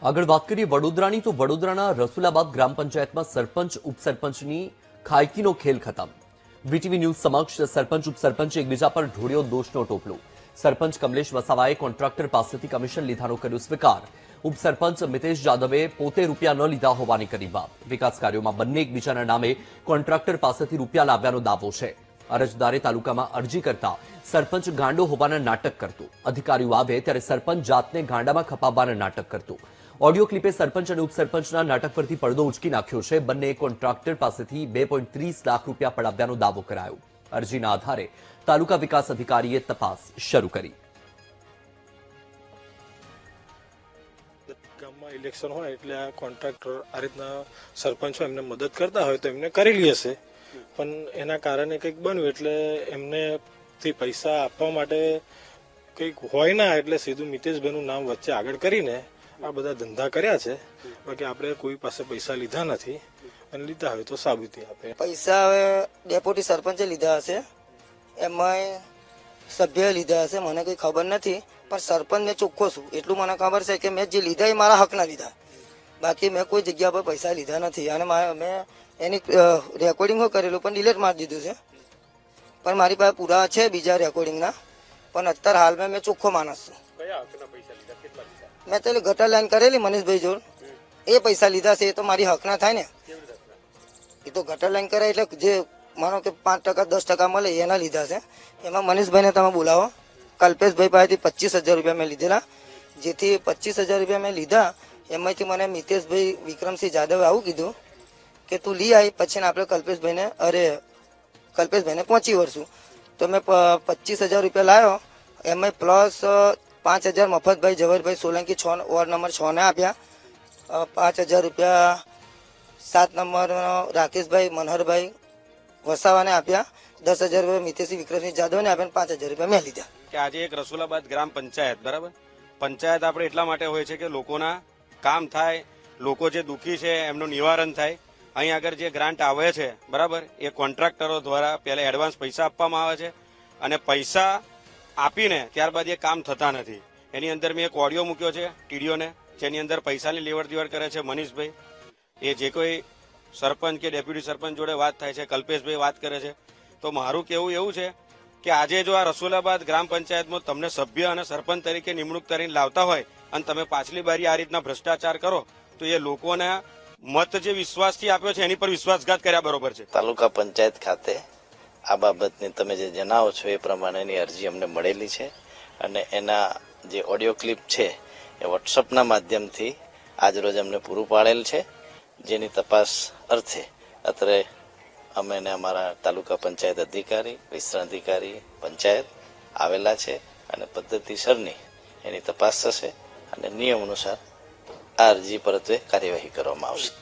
આગળ વાત કરીએ વડોદરાની તો વડોદરાના રસુલાબાદ ગ્રામ પંચાયતમાં સરપંચ ઉપસરપંચની ખાયકીનો ખેલ ખતમ। વીટીવી ન્યૂઝ સમક્ષ સરપંચ ઉપસરપંચે એકબીજા પર ઢોળ્યો દોષનો ટોપલો। સરપંચ કમલેશ વસાવાએ કોન્ટ્રાક્ટર પાસેથી કમિશન લીધાનો કર્યો સ્વીકાર। ઉપસરપંચ મિતેશ જાદવે પોતે રૂપિયા ન લીધા હોવાની કરી વાત। વિકાસ કાર્યોમાં બંને એકબીજાના નામે કોન્ટ્રાક્ટર પાસેથી રૂપિયા લાવ્યાનો દાવો છે। અરજદારે તાલુકામાં અરજી કરતા સરપંચ ગાંડો હોવાના નાટક કરતો। અધિકારીઓ આવે ત્યારે સરપંચ જાતને ગાંડામાં ખપાવવાના નાટક કરતો। ઓડિયો ક્લિપે સરપંચ અને ઉપસરપંચના નાટક પરથી પડદો ઉચકી નાખ્યો છે। બંને કોન્ટ્રાક્ટર પાસેથી 2.30 લાખ રૂપિયા પડાવ્યાનો દાવો કરાયો। અરજીના આધારે તાલુકા વિકાસ અધિકારીએ તપાસ શરૂ કરી। ગામમાં ઇલેક્શન હોય એટલે આ કોન્ટ્રાક્ટર આ રીતના સરપંચો એમને મદદ કરતા હોય તો એમને કરેલી હશે, પણ એના કારણે કંઈક બન્યું એટલે એમને થી પૈસા આપવા માટે કંઈક હોય ના એટલે સીધું મિતેશભાઈનું નામ વચ્ચે આગળ કરીને આ બધા ધંધા કર્યા છે। બાકી આપણે કોઈ પાસે પૈસા લીધા નથી, અને લીધા હોય તો સાબિતી આપે। પૈસા હવે ડેપ્યુટી સરપંચે લીધા હશે, એમાં સભ્યએ લીધા હશે, મને કંઈ ખબર નથી, પણ સરપંચ મેં ચોખ્ખો છું એટલું મને ખબર છે કે મેં જે લીધા એ મારા હકના લીધા, બાકી મેં કોઈ જગ્યા પર પૈસા લીધા નથી। અને મેં એની રેકોર્ડિંગ કરેલું પણ ડિલીટ મારી દીધું છે, પણ મારી પાસે પૂરા છે બીજા રેકોર્ડિંગના, પણ અત્યારે હાલમાં મેં ચોખ્ખો માણસ છું। મેં તો ગટર લાઈન કરેલી મનીષભાઈ જોડ, એ પૈસા લીધા છે એ તો મારી હકના થાય ને। એ તો ગટર લાઈન કરાય એટલે જે માનો કે 5% 10% મળે એના લીધા છે। એમાં મનીષભાઈને તમે બોલાવો। કલ્પેશભાઈ પાસેથી 25,000 રૂપિયા મેં લીધેલા, જેથી 25,000 રૂપિયા મેં લીધા એમાંથી મને મિતેશભાઈ વિક્રમસિંહ જાદવે આવું કીધું કે તું લઈ આવી, પછી આપણે કલ્પેશભાઈને પહોંચી વળશું। તો મેં 25,000 રૂપિયા લાવ્યો, એમાં plus 5,000 Mafatbhai Zaverbhai Solanki ward number 6 ને આપ્યા। 5,000 રૂપિયા 7 નંબર રાકેશભાઈ મનહરભાઈ વસાવાને આપ્યા। 10,000 રૂપિયા મિતેશસિંહ વિક્રમસિંહ જાદવને આપ્યા, 5,000 રૂપિયા મેં લીધા। કે આજે એક રસુલાબાદ ગ્રામ પંચાયત, બરાબર, પંચાયત આપણે એટલા માટે હોય છે કે લોકોના કામ થાય, લોકો જે દુઃખી છે એમનું નિવારણ થાય। અહીં આગળ જે ગ્રાન્ટ આવે છે, બરાબર, એ કોન્ટ્રાક્ટરો દ્વારા પહેલા એડવાન્સ પૈસા આપવામાં આવે છે, અને પૈસા આપીને ત્યારબાદ એ કામ થતા નથી। એની અંદર મેં એક ઓડિયો મૂક્યો છે ટીડીઓને, જેની અંદર પૈસાની લેવડ દેવડ કરે છે મનીષભાઈ। એ જે કોઈ સરપંચ કે ડેપ્યુટી સરપંચ જોડે વાત થાય છે, કલ્પેશભાઈ વાત કરે છે। તો મારું કહેવું એવું છે કે આજે જો આ રસુલાબાદ ગ્રામ પંચાયતમાં તમને સભ્ય અને સરપંચ તરીકે નિમણૂક કરીને લાવતા હોય અને તમે પાછલી બારી આ રીતના ભ્રષ્ટાચાર કરો તો એ લોકોના મત જે વિશ્વાસથી આપ્યો છે એની પર વિશ્વાસઘાત કર્યા બરોબર છે। તાલુકા પંચાયત ખાતે આ બાબતની તમે જે જણાવો છો એ પ્રમાણેની અરજી અમને મળેલી છે, અને એના જે ઓડિયો ક્લિપ છે એ વોટ્સઅપના માધ્યમથી આજરોજ અમને પૂરું પાડેલ છે, જેની તપાસ અર્થે અત્રે અમે ને અમારા તાલુકા પંચાયત અધિકારી, વિસ્તરણ અધિકારી, પંચાયત આવેલા છે, અને પદ્ધતિસરની એની તપાસ થશે અને નિયમ અનુસાર આ અરજી પરત્વે કાર્યવાહી કરવામાં આવશે।